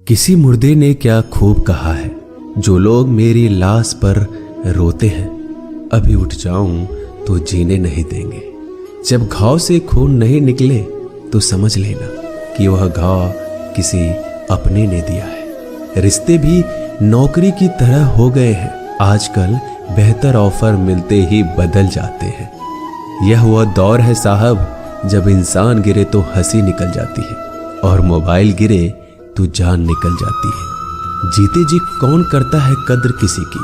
किसी मुर्दे ने क्या खूब कहा है, जो लोग मेरी लाश पर रोते हैं, अभी उठ जाऊं तो जीने नहीं देंगे। जब घाव से खून नहीं निकले तो समझ लेना कि वह घाव किसी अपने ने दिया है। रिश्ते भी नौकरी की तरह हो गए हैं, आजकल बेहतर ऑफर मिलते ही बदल जाते हैं। यह वह दौर है साहब, जब इंसान गिरे तो हंसी निकल जाती है और मोबाइल गिरे तो जान निकल जाती है। जीते जी कौन करता है कद्र किसी की,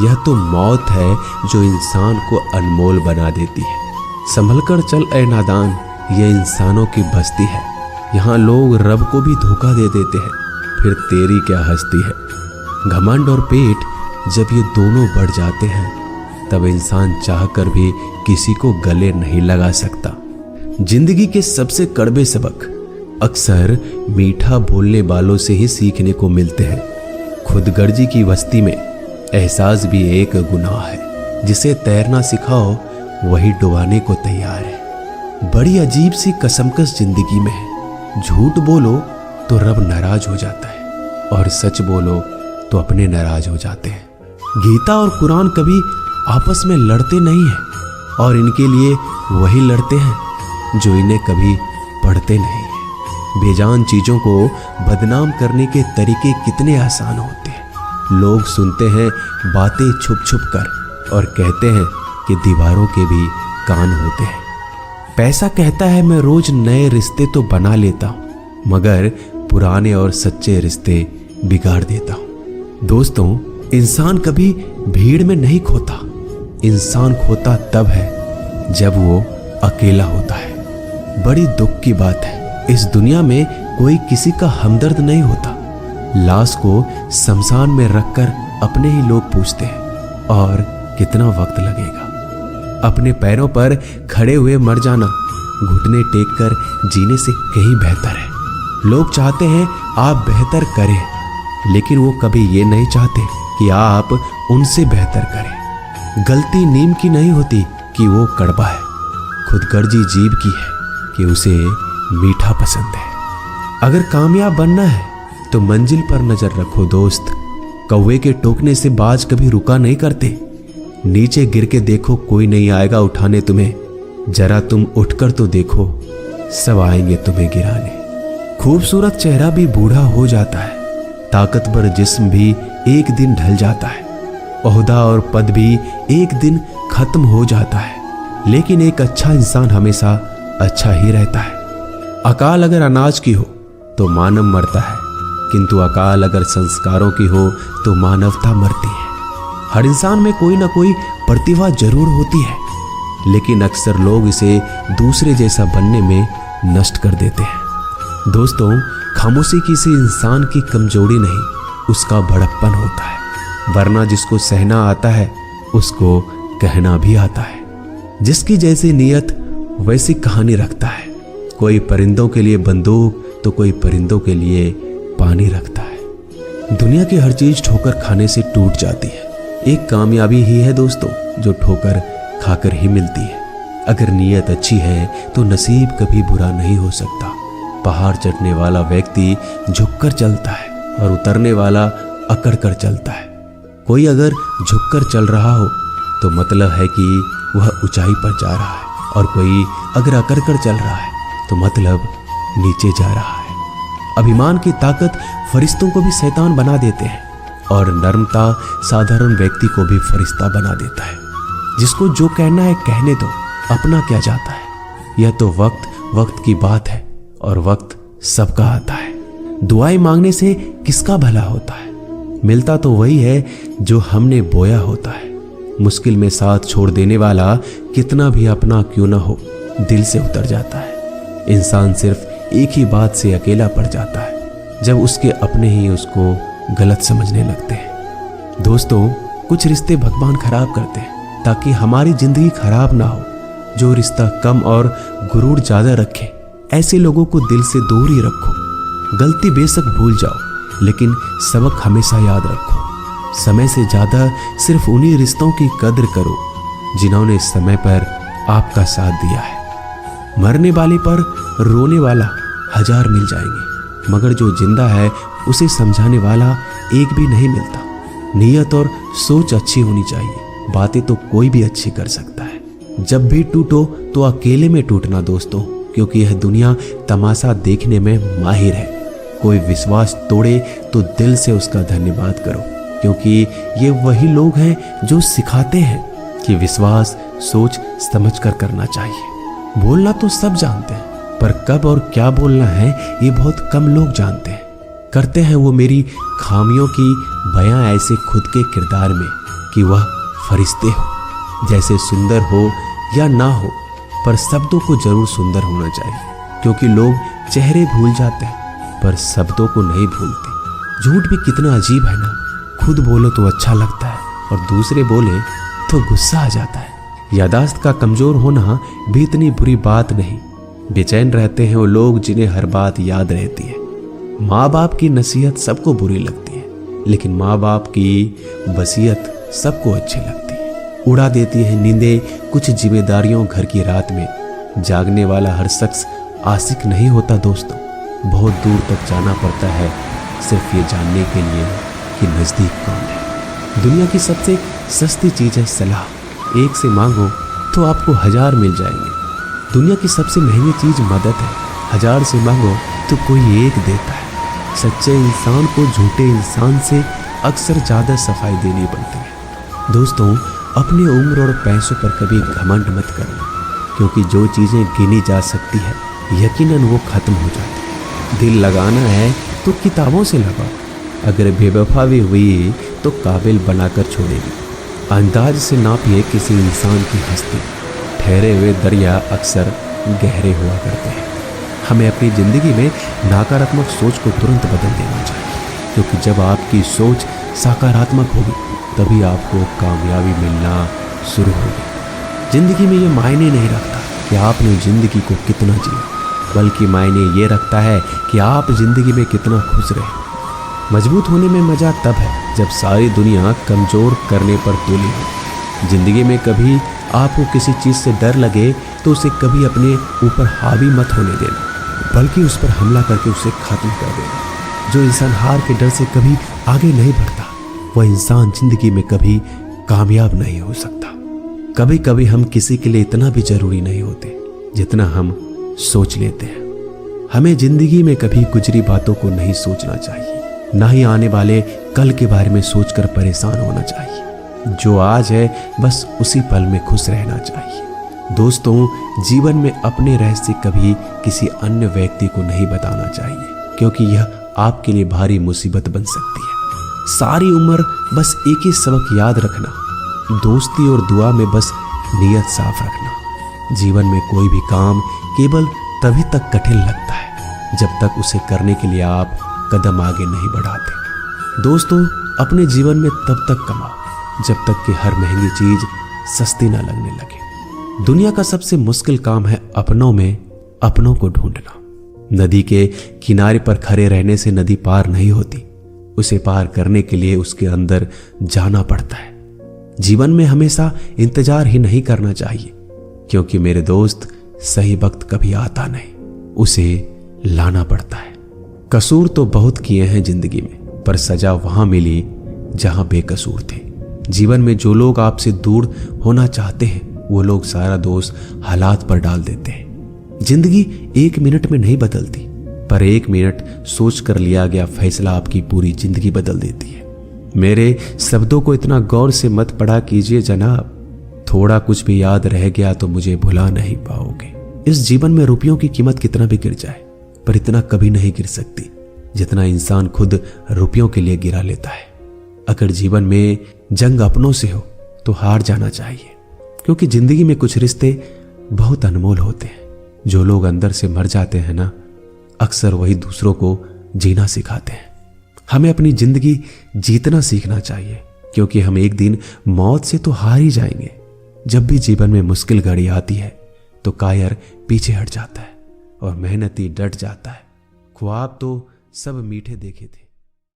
यह तो मौत है जो इंसान को अनमोल बना देती है। संभल कर चल ए नादान, यह इंसानों की बस्ती है। यहाँ लोग रब को भी धोखा दे देते हैं, फिर तेरी क्या हस्ती है। घमंड और पेट जब ये दोनों बढ़ जाते हैं, तब इंसान चाहकर भी किसी को गले नहीं लगा सकता। जिंदगी के सबसे कड़वे सबक अक्सर मीठा बोलने वालों से ही सीखने को मिलते हैं। खुदगर्जी की बस्ती में एहसास भी एक गुनाह है, जिसे तैरना सिखाओ वही डुबाने को तैयार है। बड़ी अजीब सी कसमकस जिंदगी में है। झूठ बोलो तो रब नाराज हो जाता है और सच बोलो तो अपने नाराज हो जाते हैं। गीता और कुरान कभी आपस में लड़ते नहीं हैं और इनके लिए वही लड़ते हैं जो इन्हें कभी पढ़ते नहीं हैं। बेजान चीजों को बदनाम करने के तरीके कितने आसान होते हैं। लोग सुनते हैं बातें छुप छुप कर और कहते हैं कि दीवारों के भी कान होते हैं। पैसा कहता है मैं रोज नए रिश्ते तो बना लेता हूं, मगर पुराने और सच्चे रिश्ते बिगाड़ देता हूं। दोस्तों, इंसान कभी भीड़ में नहीं खोता। इंसान खोता तब है जब वो अकेला होता है। बड़ी दुख की बात है, इस दुनिया में कोई किसी का हमदर्द नहीं होता। लाश को शमशान में रखकर अपने ही लोग पूछते हैं और कितना वक्त लगेगा। अपने पैरों पर खड़े हुए मर जाना घुटने टेक कर जीने से कहीं बेहतर है। लोग चाहते हैं आप बेहतर करें, लेकिन वो कभी ये नहीं चाहते कि आप उनसे बेहतर करें। गलती नीम की नहीं होती कि वो कड़वा है, खुदगर्जी जीभ की है कि उसे मीठा पसंद है। अगर कामयाब बनना है तो मंजिल पर नजर रखो दोस्त। कौवे के टोकने से बाज कभी रुका नहीं करते। नीचे गिर के देखो, कोई नहीं आएगा उठाने तुम्हें। जरा तुम उठकर तो देखो, सब आएंगे तुम्हें गिराने। खूबसूरत चेहरा भी बूढ़ा हो जाता है, ताकतवर जिस्म भी एक दिन ढल जाता है, ओहदा और पद भी एक दिन खत्म हो जाता है, लेकिन एक अच्छा इंसान हमेशा अच्छा ही रहता है। अकाल अगर अनाज की हो तो मानव मरता है, किंतु अकाल अगर संस्कारों की हो तो मानवता मरती है। हर इंसान में कोई ना कोई प्रतिभा जरूर होती है, लेकिन अक्सर लोग इसे दूसरे जैसा बनने में नष्ट कर देते हैं। दोस्तों, खामोशी किसी इंसान की कमजोरी नहीं, उसका बड़प्पन होता है। वरना जिसको सहना आता है उसको कहना भी आता है। जिसकी जैसी नीयत वैसी कहानी रखता है। कोई परिंदों के लिए बंदूक तो कोई परिंदों के लिए पानी रखता है। दुनिया की हर चीज ठोकर खाने से टूट जाती है। एक कामयाबी ही है दोस्तों जो ठोकर खाकर ही मिलती है। अगर नीयत अच्छी है तो नसीब कभी बुरा नहीं हो सकता। पहाड़ चढ़ने वाला व्यक्ति झुककर चलता है और उतरने वाला अकड़ कर चलता है। कोई अगर झुककर चल रहा हो तो मतलब है कि वह ऊंचाई पर जा रहा है, और कोई अगर अकड़ कर चल रहा है तो मतलब नीचे जा रहा है। अभिमान की ताकत फरिश्तों को भी शैतान बना देते हैं, और नर्मता साधारण व्यक्ति को भी फरिश्ता बना देता है। जिसको जो कहना है कहने दो, अपना क्या जाता है। यह तो वक्त की बात है, और वक्त सबका आता है। दुआएं मांगने से किसका भला होता है। मिलता तो वही है जो हमने बोया होता है। मुश्किल में साथ छोड़ देने वाला कितना भी अपना क्यों ना हो, दिल से उतर जाता है। इंसान सिर्फ एक ही बात से अकेला पड़ जाता है, जब उसके अपने ही उसको गलत समझने लगते हैं। दोस्तों, कुछ रिश्ते भगवान खराब करते हैं ताकि हमारी जिंदगी खराब ना हो। जो रिश्ता कम और गुरूर ज्यादा रखे, ऐसे लोगों को दिल से दूर ही रखो। गलती बेशक भूल जाओ, लेकिन सबक हमेशा याद रखो। समय से ज्यादा सिर्फ उन्हीं रिश्तों की कद्र करो जिन्होंने समय पर आपका साथ दिया है। मरने वाले पर रोने वाला 1000 मिल जाएंगे, मगर जो जिंदा है उसे समझाने वाला एक भी नहीं मिलता। नीयत और सोच अच्छी होनी चाहिए, बातें तो कोई भी अच्छी कर सकता है। जब भी टूटो तो अकेले में टूटना दोस्तों, क्योंकि यह दुनिया तमाशा देखने में माहिर है। कोई विश्वास तोड़े तो दिल से उसका धन्यवाद करो, क्योंकि ये वही लोग हैं जो सिखाते हैं कि विश्वास सोच समझ कर करना चाहिए। बोलना तो सब जानते हैं, पर कब और क्या बोलना है ये बहुत कम लोग जानते हैं। करते हैं वो मेरी खामियों की बयां ऐसे खुद के किरदार में कि वह फरिश्ते हो। जैसे सुंदर हो या ना हो, पर शब्दों को जरूर सुंदर होना चाहिए, क्योंकि लोग चेहरे भूल जाते हैं पर शब्दों को नहीं भूलते। झूठ भी कितना अजीब है ना, खुद बोलो तो अच्छा लगता है और दूसरे बोले तो गुस्सा आ जाता है। यादाश्त का कमजोर होना भी इतनी बुरी बात नहीं। बेचैन रहते हैं वो लोग जिन्हें हर बात याद रहती है। माँ बाप की नसीहत सबको बुरी लगती है, लेकिन माँ बाप की वसीयत सबको अच्छी लगती है। उड़ा देती है नींदें कुछ जिम्मेदारियों घर की रात में। जागने वाला हर शख्स आशिक नहीं होता दोस्तों। बहुत दूर तक जाना पड़ता है सिर्फ ये जानने के लिए कि नजदीक कौन है। दुनिया की सबसे सस्ती चीज है सलाह। एक से मांगो तो आपको 1000 मिल जाएंगे। दुनिया की सबसे महंगी चीज मदद है। 1000 से मांगो तो कोई एक देता है। सच्चे इंसान को झूठे इंसान से अक्सर ज्यादा सफाई देनी पड़ती है। दोस्तों, अपनी उम्र और पैसों पर कभी घमंड मत करना, क्योंकि जो चीजें गिनी जा सकती है यकीनन वो खत्म हो जाती है। दिल लगाना है तो किताबों से लगाओ। अगर बेवफा भी हुई तो काबिल बनाकर छोड़ेगी। अंदाज से नापिए किसी इंसान की हस्ती। ठहरे हुए दरिया अक्सर गहरे हुआ करते हैं। हमें अपनी ज़िंदगी में नकारात्मक सोच को तुरंत बदल देना चाहिए, क्योंकि जब आपकी सोच सकारात्मक होगी तभी आपको कामयाबी मिलना शुरू होगी। ज़िंदगी में ये मायने नहीं रखता कि आपने ज़िंदगी को कितना जिया, बल्कि मायने ये रखता है कि आप ज़िंदगी में कितना खुश रहे। मजबूत होने में मज़ा तब है जब सारी दुनिया कमज़ोर करने पर तुली हो। ज़िंदगी में कभी आपको किसी चीज़ से डर लगे तो उसे कभी अपने ऊपर हावी मत होने देना, बल्कि उस पर हमला करके उसे खत्म कर देना। जो इंसान हार के डर से कभी आगे नहीं बढ़ता, वह इंसान जिंदगी में कभी कामयाब नहीं हो सकता। कभी कभी हम किसी के लिए इतना भी जरूरी नहीं होते जितना हम सोच लेते हैं। हमें जिंदगी में कभी गुजरी बातों को नहीं सोचना चाहिए, ना ही आने वाले कल के बारे में सोचकर परेशान होना चाहिए। जो आज है बस उसी पल में खुश रहना चाहिए। दोस्तों, जीवन में अपने रहस्य कभी किसी अन्य व्यक्ति को नहीं बताना चाहिए, क्योंकि यह आपके लिए भारी मुसीबत बन सकती है। सारी उम्र बस एक ही सबक याद रखना, दोस्ती और दुआ में बस नीयत साफ रखना। जीवन में कोई भी काम केवल तभी तक कठिन लगता है जब तक उसे करने के लिए आप कदम आगे नहीं बढ़ाते। दोस्तों, अपने जीवन में तब तक कमाओ जब तक कि हर महंगी चीज सस्ती ना लगने लगे। दुनिया का सबसे मुश्किल काम है अपनों में अपनों को ढूंढना। नदी के किनारे पर खड़े रहने से नदी पार नहीं होती, उसे पार करने के लिए उसके अंदर जाना पड़ता है। जीवन में हमेशा इंतजार ही नहीं करना चाहिए, क्योंकि मेरे दोस्त सही वक्त कभी आता नहीं, उसे लाना पड़ता है। कसूर तो बहुत किए हैं जिंदगी में, पर सजा वहां मिली जहां बेकसूर थे। जीवन में जो लोग आपसे दूर होना चाहते हैं वो लोग सारा दोष हालात पर डाल देते हैं। जिंदगी 1 मिनट में नहीं बदलती, पर 1 मिनट सोच कर लिया गया फैसला आपकी पूरी जिंदगी बदल देती है। मेरे शब्दों को इतना गौर से मत पढ़ा कीजिए जनाब, थोड़ा कुछ भी याद रह गया तो मुझे भुला नहीं पाओगे। इस जीवन में रुपयों की कीमत कितना भी गिर जाए, पर इतना कभी नहीं गिर सकती जितना इंसान खुद रुपयों के लिए गिरा लेता है। अगर जीवन में जंग अपनों से हो तो हार जाना चाहिए, क्योंकि जिंदगी में कुछ रिश्ते बहुत अनमोल होते हैं। जो लोग अंदर से मर जाते हैं ना, अक्सर वही दूसरों को जीना सिखाते हैं। हमें अपनी जिंदगी जीतना सीखना चाहिए, क्योंकि हम एक दिन मौत से तो हार ही जाएंगे। जब भी जीवन में मुश्किल घड़ी आती है तो कायर पीछे हट जाता है और मेहनती डट जाता है। ख्वाब तो सब मीठे देखे थे,